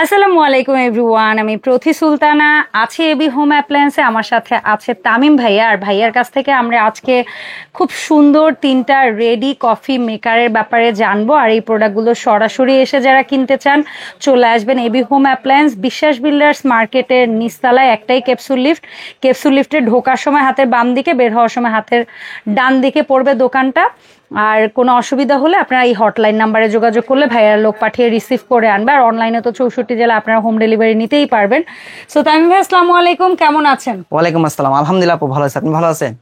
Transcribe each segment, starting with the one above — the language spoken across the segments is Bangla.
আসসালামু আলাইকুম এভরিওয়ান, আমি প্রথি সুলতানা আছি এবি হোম অ্যাপ্লায়েন্সে। আমার সাথে আছে তামিম ভাইয়া। আর ভাইয়ার কাছ থেকে আমরা আজকে খুব সুন্দর তিনটা রেডি কফি মেকারের ব্যাপারে জানবো। আর এই প্রোডাক্টগুলো সরাসরি এসে যারা কিনতে চান চলে আসবেন এবি হোম অ্যাপ্লায়েন্স, বিশ্বাস বিল্ডার্স মার্কেটের নিচতলায় একটাই ক্যাপসুল লিফট। ক্যাপসুল লিফটে ঢোকার সময় হাতের বাম দিকে, বের হওয়ার সময় হাতের ডান দিকে পড়বে দোকানটা। আর কোনো অসুবিধা হলে আপনারা এই হটলাইন নাম্বারে যোগাযোগ করলে ভাইয়ার লোক পাঠিয়ে রিসিভ করে আনবে। আর অনলাইনে তো 64 জেলা আপনারা হোম ডেলিভারি নিতেই পারবেন। সো তামিম ভাই, আসসালামু আলাইকুম, কেমন আছেন? ওয়ালাইকুম আসসালাম, আলহামদুলিল্লাহ আপু ভালো আছি। আপনি ভালো আছেন?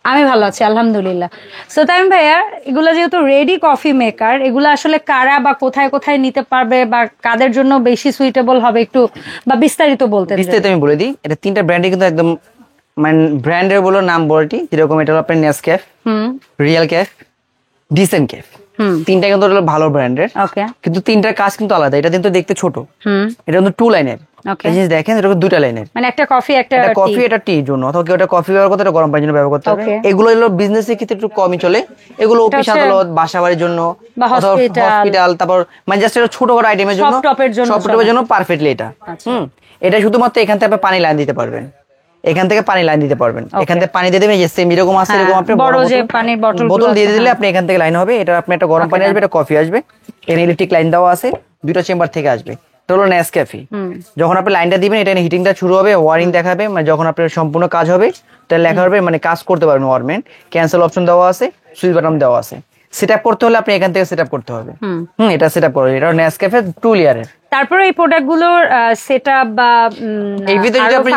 আমি ভালো আছি আলহামদুলিল্লাহ। সো তামিম ভাইয়া, এগুলো যেহেতু রেডি কফি মেকার, এগুলো আসলে কারা বা কোথায় কোথায় নিতে পারবে বা কাদের জন্য বেশি সুইটেবল হবে, একটু বা বিস্তারিত বলতে। বিস্তারিত আমি বলে দিই। এটা তিনটা ব্র্যান্ডে কিন্তু একদম মানে ব্র্যান্ডের বলো নাম বলটি যেরকম, এটা হলো আপনার নেসক্যাফ, রিয়েল ক্যাফ, ডিসেন্ট ক্যাফ। তিনটা কিন্তু হলো ভালো ব্র্যান্ডের, কিন্তু তিনটার কাজ কিন্তু আলাদা। এটা কিন্তু দেখতে ছোট, এটা কিন্তু 2 লাইনের। এই জিনিস দেখেন, এটা 2টা লাইনের, মানে একটা কফি একটা টি জন্য, অথবা কেউ এটা কফি ব্যবহার করতে, এটা গরম পানির জন্য ব্যবহার করতে হবে। এগুলো হলো বিজনেসের ক্ষেত্রে একটু কমই চলে। এগুলো অফিস আদালত, বাসাবাড়ির জন্য, হসপিটাল, তারপর মানে জাস্ট এটা ছোটখাটো আইটেমের জন্য, সব টপের জন্য পারফেক্টলি এটা। এটা শুধুমাত্র এখান থেকে আপনি পানি লাইন দিতে পারবেন, এখান থেকে পানি লাইন দিতে পারবেন, এখান থেকে পানি দিয়ে দেবেন। যে সেম এরকম আছে, এরকম আপনি বড় যে পানির বোতল দিয়ে দিলে আপনি এখান থেকে লাইন হবে। এটা আপনি একটা গরম পানি আসবে, এটা কফি আসবে, এখানে ইলেকট্রিক লাইন দেওয়া আছে, 2টা চেম্বার থেকে আসবে। এটা হলো নেসক্যাফে। যখন আপনি লাইনটা দিবেন, এটা হিটিংটা শুরু হবে, ওয়ারিং দেখাবে, মানে যখন আপনার সম্পূর্ণ কাজ হবে তাহলে লেখা হবে, মানে কাজ করতে পারবেন। ওয়ারমেন্ট ক্যান্সেল অপশন দেওয়া আছে, সুইচ বাটন দেওয়া আছে। সেটআপ করতে হলে আপনি এখান থেকে সেটআপ করতে হবে। এটা সেটআপ করবে। এটা নেসক্যাফে 2 লেয়ারের। তারপরে এই প্রোডাক্টগুলোর সেটআপ বা এই ভিতরে যদি আপনি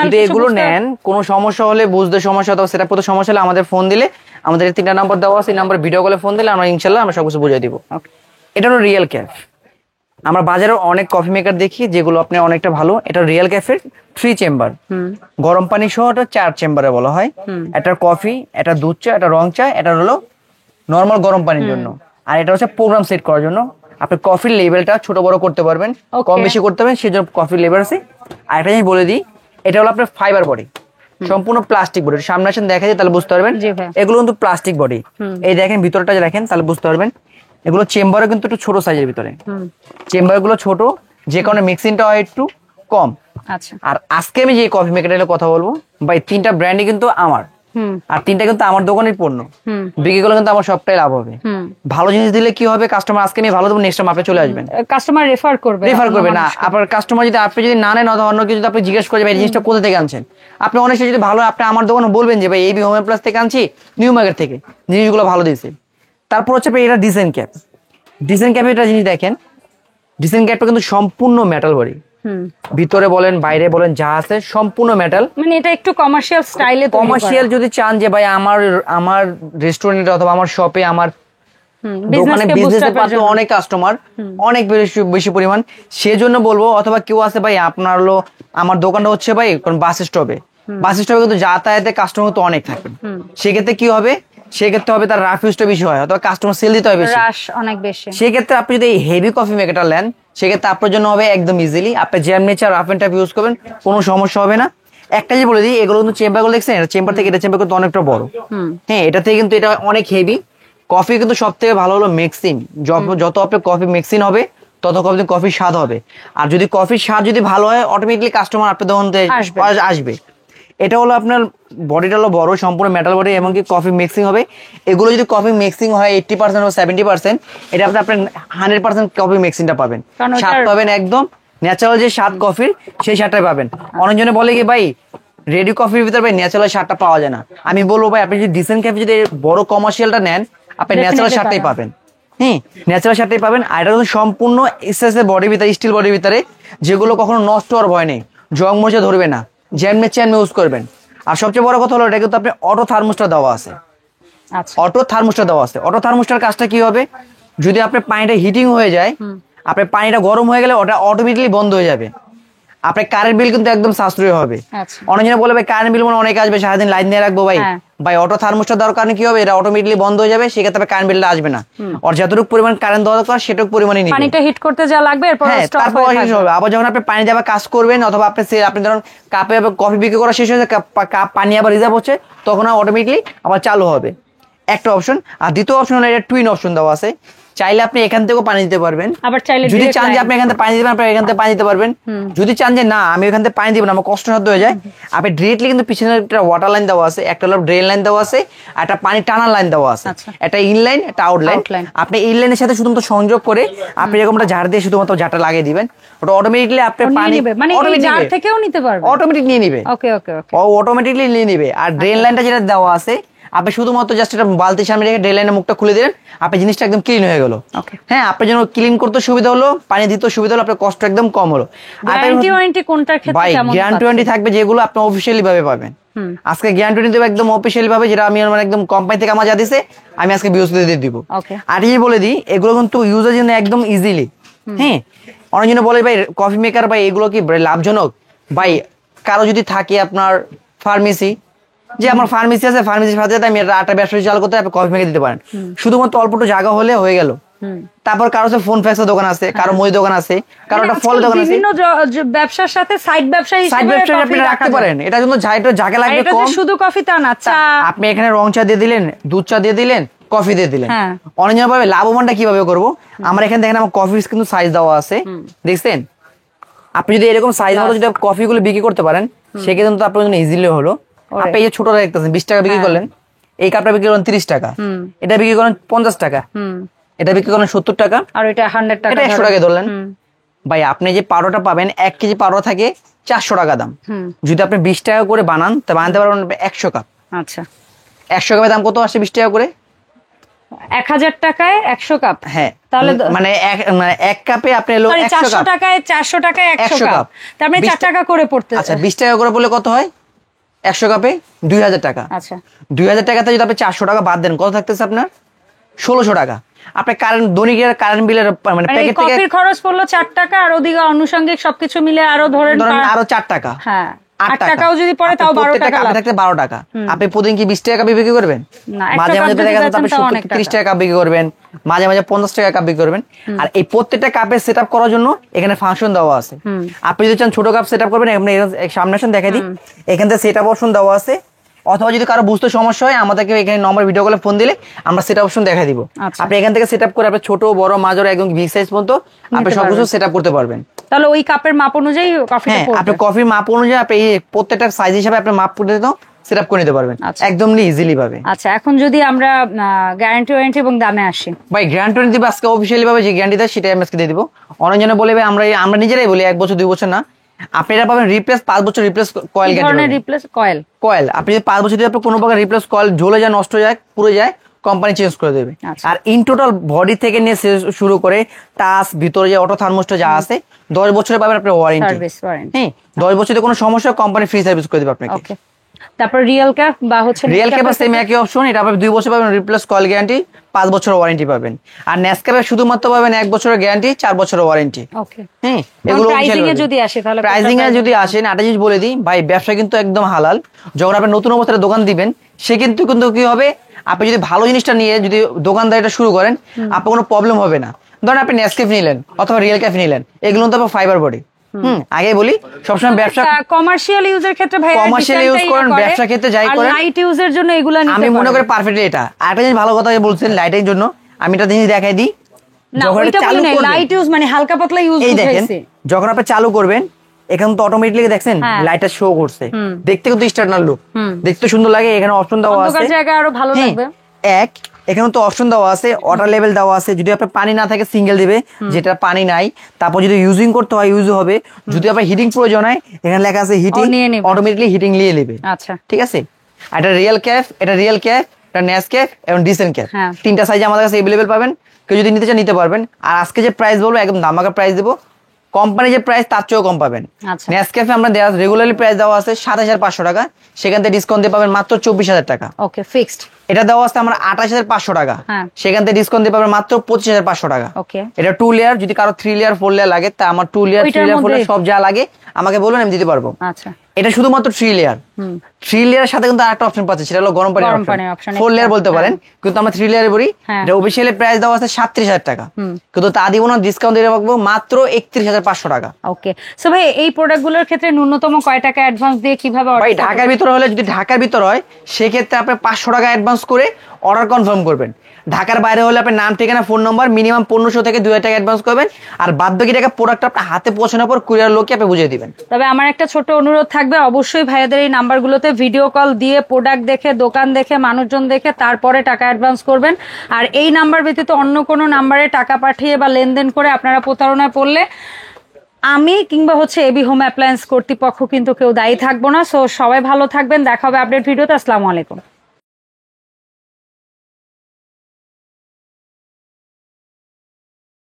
যদি এগুলো নেন, কোনো সমস্যা হলে, বুঝতে সমস্যা অথবা সেটআপ করতে সমস্যা হলে আমাদের ফোন দিলে, আমাদের 3টা নাম্বার দেওয়া আছে, এই নাম্বার ভিডিও কলে ফোন দিলে আমরা ইনশাআল্লাহ আমরা সবকিছু বুঝিয়ে দিব। এটা হলো রিয়েল ক্যাফ। আমরা বাজারে অনেক কফি মেকার দেখি যেগুলো আপনি অনেকটা ভালো। এটা রিয়েল ক্যাফের 3 চেম্বার, গরম পানি সহ এটা 4 চেম্বারে বলা হয়। এটা কফি, এটা দুধ চা, এটা রং চা, এটা হলো নরমাল গরম পানির জন্য। আর এটা হচ্ছে প্রোগ্রাম সেট করার জন্য। আপনি কফির লেভেলটা ছোট বড় করতে পারবেন, কম বেশি করতে পারবেন, সেই জন্য কফির লেভেল আছে। আর একটা জিনিস বলে দিই, এটা হলো আপনার ফাইবার বডি, সম্পূর্ণ প্লাস্টিক বডি। সামনে আসেন দেখা যায় তাহলে বুঝতে পারবেন, এগুলো কিন্তু প্লাস্টিক বডি। এই দেখেন ভিতরটা দেখেন তাহলে বুঝতে পারবেন। এগুলো চেম্বারও কিন্তু একটু ছোট সাইজের ভিতরে, চেম্বার গুলো ছোট, যে কারণে মিক্সিংটা হয় একটু কম। আর আজকে আমি যে কফি মেকারের কথা বলবো ভাই, 3টা ব্র্যান্ডই কিন্তু আমার, আর 3টা কিন্তু আমার দোকানের পণ্য। বিক্রি করলে কিন্তু আমার সবটাই লাভ হবে। ভালো জিনিস দিলে কি হবে, কাস্টমার আজকে আমি ভালো দেবো, নেক্সট টাইম আপনি চলে আসবেন, কাস্টমার রেফার করবে না। আপনার কাস্টমার যদি আপনি যদি না নেন অথবা অন্য কিছু যদি আপনি জিজ্ঞেস করে, ভাই এই জিনিসটা কোথা থেকে আনছেন, আপনি অনেক যদি ভালো আপনি আমার দোকানে বলবেন যে ভাই এবি হোম প্লাস থেকে আনছি, নিউ মার্কেট থেকে, জিনিসগুলো ভালো দিয়েছে। তারপর হচ্ছে এটা ডিসেন্ট ক্যাপ। ডিসেন্ট ক্যাপে একটা জিনিস দেখেন, ডিসেন্ট ক্যাপটা কিন্তু সম্পূর্ণ মেটাল বডি, ভিতরে বলেন বাইরে বলেন যা আছে সম্পূর্ণ মেটাল। মানে এটা একটু কমার্শিয়াল স্টাইলে, কমার্শিয়াল যদি চান যে ভাই আমার রেস্টুরেন্টে অথবা আমার শপে, আমার দোকানে বিজনেসে পাচ্ছে অনেক কাস্টমার, অনেক বেশি পরিমাণ, সেজন্য বলবো। অথবা কেউ আছে ভাই আপনার হলো, আমার দোকানটা হচ্ছে ভাই বাস স্টপে কিন্তু যাতায়াতে কাস্টমার তো অনেক থাকে, সেক্ষেত্রে কি হবে, সেক্ষেত্রে হবে তার রাফ ইউজটা বেশি হয়, অথবা কাস্টমার সেল দিতে হবে অনেক বেশি। সেক্ষেত্রে আপনি যদি এই হেভি কফি মেকারটা নেন, সেক্ষেত্রে আপনার জন্য হবে একদম ইজিলি, আপনি jam nature rough and tough use করবেন, কোনো সমস্যা হবে না। একটা যে বলে দিই, এগুলো কিন্তু চেম্বার গুলো দেখছেন, এটা চেম্বার থেকে এটা চেম্বার কিন্তু অনেকটা বড়। হ্যাঁ, এটা থেকে কিন্তু এটা অনেক হেভি। কফি কিন্তু সব থেকে ভালো হলো মিক্সিং, যত আপনার কফি মিক্সিং হবে তত কফির স্বাদ হবে। আর যদি কফির স্বাদ যদি ভালো হয়, অটোমেটিকলি কাস্টমার আপনার দোকান থেকে আসবে। এটা হলো আপনার বডিটা হলো বড়, সম্পূর্ণ মেটাল বডি, এমনকি কফি মিক্সিং হবে। এগুলো যদি কফি মিক্সিং হয় 80% বা 70%, এটা আপনার 100% কফি মিক্সিংটা পাবেন, স্বাদ পাবেন একদম ন্যাচারাল যে স্বাদ কফির, সেই স্বাদটাই পাবেন। অনেকজনে বলে কি ভাই রেডি কফির ভিতরে ভাই ন্যাচারাল স্বাদটা পাওয়া যায় না। আমি বলবো ভাই, আপনি যদি ডিসেন্ট ক্যাফে যদি বড় কমার্শিয়ালটা নেন, আপনি ন্যাচারাল স্বাদটাই পাবেন। ন্যাচারাল স্বাদটাই পাবেন। আর এটা কিন্তু সম্পূর্ণ বডির ভিতরে, স্টিল বডির ভিতরে, যেগুলো কখনো নষ্ট হওয়ার ভয় নেই, জং মরিচা ধরবে না, জ্যামনে চ্যান ইউজ করবেন। আর সবচেয়ে বড় কথা হলো, এটা কিন্তু আপনি অটো থার্মোস্টার দেওয়া আছে। অটো থার্মোস্টার দেওয়া আছে। অটো থার্মোস্টার কাজটা কি হবে, যদি আপনার পানিটা হিটিং হয়ে যায়, আপনার পানিটা গরম হয়ে গেলে ওটা অটোমেটিকলি বন্ধ হয়ে যাবে। আপনার কারেন্ট বিল কিন্তু একদম সাশ্রয়ী হবে। অনেকজনে বলে ভাই কারেন্ট বিল মনে অনেক আসবে, সারাদিন লাইন দিয়ে রাখবো। ভাই অটো থার্মোস্টার দেওয়ার কারণে কি হবে, এটা অটোমেটিকলি বন্ধ হয়ে যাবে, সেক্ষেত্রে কারেন্ট বিলটা আসবে না। আর যতটুকু পরিমাণ কারেন্ট দেওয়া দরকার সেটুকু পরিমাণই নিবে, পানিটা হিট করতে যা লাগবে এরপর তারপর হবে। আবার যখন আপনি পানি দিয়ে কাজ করবেন, অথবা আপনি ধরুন কাপে কফি বিক্রি করা শেষ হয়ে কাপ পানি আবার রিজার্ভ হচ্ছে, তখন অটোমেটিকলি আবার চালু হবে, একটা অপশন। আর দ্বিতীয় অপশন হলো এটা টুইন অপশন দেওয়া আছে। চাইলে আপনি এখান থেকেও পানি দিতে পারবেন, আবার চাইলে যদি চান যে আপনি এখান থেকে পানি দিবেন আপনি এখান থেকে পানি দিতে পারবেন। যদি চান যে না আমি এখান থেকে পানি দিব না আমার কষ্টসাধ্য হয়ে যায়, আপনি ডিরেক্টলি কিন্তু পিছনে একটা ওয়াটার লাইন দেওয়া আছে, একটা হলো ড্রেন লাইন দেওয়া আছে, আর একটা পানি টানার লাইন দেওয়া আছে, একটা ইনলাইন একটা আউটলাইন। আপনি ইনলাইনের সাথে শুধুমাত্র সংযোগ করে আপনি এরকমটা ঝাড় দিয়ে শুধুমাত্র ঝাড়টা লাগিয়ে দিবেন, ওটা অটোমেটিকলি আপনি পানি থেকেও নিতে পারবেন, অটোমেটিক নিয়ে নিবে। ওকে ওকে ওকে, ও অটোমেটিকলি নিয়ে নিবে। আর ড্রেন লাইনটা যেটা দেওয়া আছে আপনি শুধুমাত্র জাস্ট এটা বালতির সামনে রেখে ড্রেন লাইনের মুখটা খুলে দিলেন, আপনি জিনিসটা একদম ক্লিন হয়ে গেল। হ্যাঁ, আপনার জন্য ক্লিন করতে সুবিধা হলো, পানি দিতে সুবিধা হলো, আপনার কষ্ট একদম কম হলো। গ্যারান্টি ওয়ারেন্টি কোনটার ক্ষেত্রে কেমন? গ্যারান্টি ওয়ারেন্টি থাকবে যেগুলো আপনি অফিশিয়ালি ভাবে পাবেন। আজকে গ্যারান্টি ওয়ারেন্টি দেব একদম অফিশিয়ালি ভাবে, যেটা আমি আমার একদম কোম্পানি থেকে আমার যা দিছে আমি আজকে বৃহস্পতিবার দিয়ে দিব। আর এই বলে দিই এগুলো কিন্তু ইউজার জন্য একদম ইজিলি। হ্যাঁ, অনেকজন বলে ভাই কফি মেকার ভাই এগুলো কি লাভজনক? ভাই কারো যদি থাকে আপনার ফার্মেসি, যে আমার ফার্মেসি আছে, ফার্মেসির সাথে আমি আটা ব্যবসা চালু করতে আপনি কফি মেকার দিতে পারেন, শুধুমাত্র অল্প একটু জায়গা হলে হয়ে গেল। তারপর কারো ফোন ফ্যাক্সের দোকান আছে, কারো মই দোকান আছে, কারো একটা ফল দোকান আছে, বিভিন্ন ব্যবসার সাথে সাইড ব্যবসা আপনি রাখতে পারেন। এটা জন্য জায়গা লাগবে কম, শুধু কফি তা না, চা আপনি এখানে রং চা দিয়ে দিলেন, দুধ চা দিয়ে দিলেন, কফি দিয়ে দিলেন। অনেকজন ভাবে লাভবানটা কিভাবে করবো, আমার এখানে দেখেন আমার কফি কিন্তু সাইজ দেওয়া আছে, দেখছেন? আপনি যদি এরকম সাইজ মতো যদি কফি গুলো বিক্রি করতে পারেন সেক্ষেত্রে কিন্তু আপনার জন্য ইজিলি হলো। আপনি এই যে ছোটটা দেখতেছেন 20 টাকা বিক্রি করলেন, এই কাপটা বিক্রি করেন 30 টাকা, এটা বিক্রি করেন 50 টাকা, এটা বিক্রি করেন 70 টাকা, আর এটা 100 টাকা, এটা 100 টাকা ধরলেন। ভাই আপনি যে পাউডারটা পাবেন 1 কেজি পাউডার থাকে 400 টাকা দাম, যদি আপনি 20 টাকা করে বানান তা বানাতে পারবেন 100 কাপ। আচ্ছা, 100 কাপের দাম কত আসে 20 টাকা করে? 1000 টাকায় 100 কাপ। হ্যাঁ, তাহলে মানে এক কাপে আপনি 400 টাকায় 400 টাকায় 100 কাপ, তার মানে 4 টাকা করে পড়তে। আচ্ছা, 20 টাকা করে বলে কত হয়? 100 কাপে 2000 টাকা। আচ্ছা, 2000 টাকাতে যদি আপনি 400 টাকা বাদ দেন কত থাকতেছে আপনার? 1600 টাকা। আপনি কারেন্ট দৈনিকের কারেন্ট বিলের মানে প্যাকেট থেকে কফির খরচ পড়লো 4 টাকা, আর ওদিকে আনুষঙ্গিক সবকিছু মিলে আরো ধরেন আরো 4 টাকা। হ্যাঁ, 8 টাকাও যদি পড়ে তাও 12 টাকা লাভ থাকতে 12 টাকা। আপনি প্রতিদিন কি 20 টাকা কাপ বিক্রি করবেন? মাঝে মাঝে দেখা যাচ্ছে আপনি 30 টাকা কাপ বিক্রি করবেন, মাঝে মাঝে 50 টাকা কাপ বিক্রি করবেন। আর এই প্রত্যেকটা কাপের সেটআপ করার জন্য এখানে ফাংশন দেওয়া আছে। আপনি যদি চান ছোট কাপ সেটআপ করবেন, আপনি সামনে আসুন দেখাই দিই, এখান থেকে সেটআপ অপশন দেওয়া আছে। অথবা যদি কারো বুঝতে সমস্যা হয় আমাদেরকে এখানে নম্বর ভিডিও কলে ফোন দিলে আমরা সেট অপশন দেখাই দিব। আপনি এখান থেকে সেট আপ করে আপনি ছোট বড় মাঝারি একদম বিগ সাইজ পর্যন্ত আপনি সবকিছু সেট আপ করতে পারবেন। তাহলে ওই কাপের মাপ অনুযায়ী কফিটা পড়বে। আপনি কফির মাপ অনুযায়ী আপনি প্রত্যেকটা সাইজ হিসাবে আপনি মাপ করে দিতে সেট আপ করে নিতে পারবেন একদম ইজিলি ভাবে। আচ্ছা, এখন যদি আমরা গ্যারান্টি ওয়ারেন্টি এবং দামে আসি, ভাই গ্যারান্টি ওয়ারেন্টি দিব আজকে অফিশিয়ালি ভাবে যে গ্যারান্টি দেয় সেটাই আমি আজকে দিয়ে দিব। অনেকজনে বলে ভাই আমরা নিজেরাই বলি 1 বছর 2 বছর না, আপনারা পাবেন রিপ্লেস 5 বছর replace coil guarantee. Replace coil আপনি যদি 5 বছর যদি আপনি কোনো প্রকার রিপ্লেস কয়েল জ্বলে যায়, নষ্ট যায়, পুড়ে যায়, কোম্পানি চেঞ্জ করে দেবে। আর ইন টোটাল বডি থেকে নিয়ে শুরু করে টাচ ভিতরে যে অটো থার্মোস্টার যা আছে 10 বছরে পাবেন আপনি ওয়ারেন্টি। হ্যাঁ, 10 বছরে কোনো সমস্যা কোম্পানি ফ্রি সার্ভিস করে দেবে আপনাকে। ওকে, তারপর রিয়েল ক্যাপ বা হচ্ছে রিয়েল ক্যাপ সেম একই অপশন, এটা আপনি 2 বছর পাবেন রিপ্লেস কয়েল গ্যারান্টি, 5 বছরের ওয়ারেন্টি পাবেন। আর নেসক্যাফে শুধুমাত্র পাবেন 1 বছরের গ্যারান্টি, 4 বছরের ওয়ারেন্টি। ওকে, হ্যাঁ, এগুলো প্রাইসিং এ যদি আসে তাহলে প্রাইসিং এ যদি আসেন একটা জিনিস বলে দিই ভাই, ব্যবসা কিন্তু একদম হালাল। যখন আপনি নতুন অবস্থায় দোকান দিবেন সে কিন্তু কি হবে, আপনি যদি ভালো জিনিসটা নিয়ে যদি দোকানদারিটা শুরু করেন আপনার কোনো প্রবলেম হবে না। ধরেন আপনি নেসক্যাফে নিলেন অথবা রিয়েল ক্যাফে নিলেন, এগুলো তো ফাইবার বডি। আগে বলি সবসময় ব্যবসা কমার্শিয়াল ইউজের ক্ষেত্রে ভাই কমার্শিয়াল ইউজ করেন, ব্যবসা ক্ষেত্রে যাই করেন, লাইট ইউজের জন্য এগুলো নিতে আমি মনে করি পারফেক্টলি এটা। আরেকটা জিনিস ভালো কথা বলছেন লাইটের জন্য, আমি একটা জিনিস দেখাই দিই। যখন চালু করবেন লাইট ইউজ মানে হালকা পাতলা ইউজ বুঝাইছে, যখন আপনি চালু করবেন এখানে তো অটোমেটিক্যালি দেখছেন লাইটটা শো করছে, দেখতে কিন্তু স্ট্যান্ডার্ড লুক, দেখতে সুন্দর লাগে। এখানে অপশন দেওয়া আছে, অন্ধকার জায়গা আরো ভালো লাগবে। এখানে তো অপশন দেওয়া আছে, ওয়াটার লেভেল দেওয়া আছে, যদি আপনার পানি না থাকে সিঙ্গেল দিবে, যেটা পানি নাই তারপর যদি ইউজিং করতে হয় ইউজ হবে, যদি আপনার হিটিং প্রয়োজন হয় এখানে লেখা আছে হিটিং, অটোমেটিক্যালি হিটিং নিয়ে নেবে। আচ্ছা, ঠিক আছে। এটা রিয়েল ক্যাফ, এটা নেসক্যাফে এবং ডিসেন্ট ক্যাফ, 3টা সাইজ আমাদের কাছে अवेलेबल পাবেন। কেউ যদি নিতে চান নিতে পারবেন। আর আজকে যে প্রাইস বলবো একদম ধামাকা প্রাইস দেবো, কোম্পানি যে প্রাইস তার চেয়েও কম পাবেন। নেসক্যাফে আমরা রেগুলারলি প্রাইস দেওয়া আছে 7500 টাকা, সেখান থেকে ডিসকাউন্ট দিয়ে পাবেন মাত্র 24000 টাকা। ওকে, ফিক্সড। এটা দেওয়া আছে আমরা 28500 টাকা, সেখান থেকে ডিসকাউন্ট দিয়ে পাবেন মাত্র 25500 টাকা। ওকে, এটা 2 লেয়ার, যদি কারো 3 লেয়ার 4 লেয়ার লাগে তা আমার 2 লেয়ার 3 লেয়ার 4 লেয়ার সব যা লাগে আমাকে বলুন আমি দিতে পারবো। আচ্ছা, এটা শুধুমাত্র 3 লেয়ার। 3 লেয়ারের সাথে কিন্তু আরেকটা অপশন পাচ্ছে, সেটা হলো গরম পানি অপশন। 4 লেয়ার বলতে পারেন, কিন্তু আমরা 3 লেয়ারে বলি। এটা অফিশিয়ালি প্রাইস দেওয়া আছে 37000 টাকা, কিন্তু তা দিব না, ডিসকাউন্ট দিয়ে রাখবো মাত্র 31500 টাকা। ওকে, সো ভাই এই প্রোডাক্টগুলোর ক্ষেত্রে ন্যূনতম কয় টাকা অ্যাডভান্স দিয়ে কিভাবে ভাই ঢাকার ভিতর হলে, যদি ঢাকার ভিতর হয় সেক্ষেত্রে আপনি 500 টাকা অ্যাডভান্স করে অর্ডার কনফার্ম করবেন। ঢাকার বাইরে হলে আপনার নাম, ঠিকানা, ফোন নম্বর, মিনিমাম 1500 থেকে 2000 টাকা অ্যাডভান্স করবেন, আর বাদ বাকি টাকা প্রোডাক্ট আপনার হাতে পৌঁছানোর পর কুরিয়ার লোককে আপনি বুঝিয়ে দিবেন। তবে আমার একটা ছোট অনুরোধ থাকবে, অবশ্যই ভাইয়াদের এই নাম্বারগুলোতে ভিডিও কল দিয়ে প্রোডাক্ট দেখে, দোকান দেখে, মানুষজন দেখে তারপরে টাকা অ্যাডভান্স করবেন। আর এই নাম্বার ব্যতীত অন্য কোনো নাম্বারে টাকা পাঠিয়ে বা লেনদেন করে আপনারা প্রতারণায় পড়লে আমি কিংবা এবি হোম অ্যাপ্লায়েন্স কর্তৃপক্ষ কিন্তু কেউ দায়ী থাকবো না। সো সবাই ভালো থাকবেন, দেখা হবে আপডেট ভিডিওতে। আসসালামু আলাইকুম।